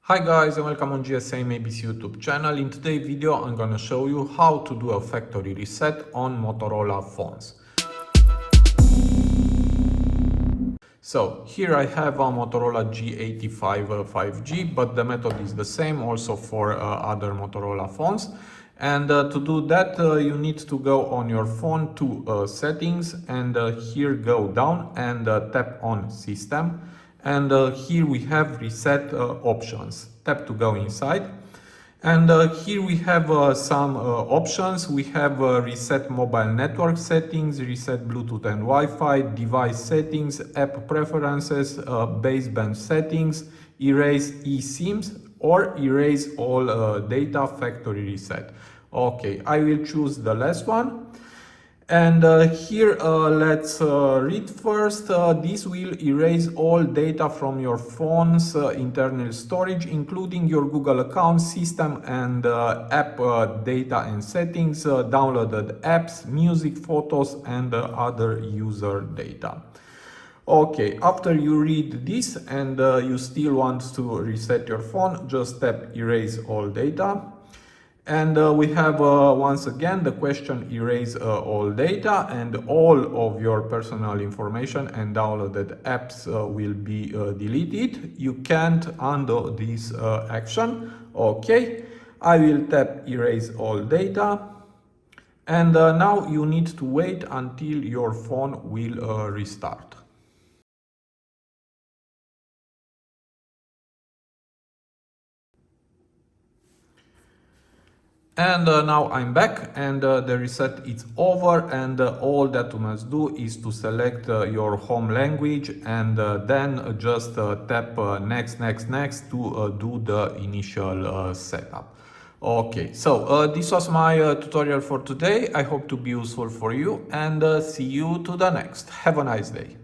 Hi guys and welcome on GSM-ABC YouTube channel. In today's video I'm gonna show you how to do a factory reset on Motorola phones. So here I have a Motorola G85 5G, but the method is the same also for other Motorola phones. And to do that you need to go on your phone to settings and here go down and tap on system. And here we have reset options. Tap to go inside. And here we have some options. We have reset mobile network settings, reset Bluetooth and Wi-Fi, device settings, app preferences, baseband settings, erase eSIMs or erase all data factory reset. Okay, I will choose the last one. And here let's read first. This will erase all data from your phone's internal storage, including your Google account, system and app data and settings, downloaded apps, music, photos and other user data. Okay, after you read this and you still want to reset your phone, just tap erase all data. And we have once again the question erase all data, and all of your personal information and downloaded apps will be deleted. You can't undo this action. Okay, I will tap erase all data. And now you need to wait until your phone will restart. And now I'm back and the reset is over, and all that you must do is to select your home language and then just tap next to do the initial setup. Okay, so this was my tutorial for today. I hope to be useful for you, and see you to the next. Have a nice day.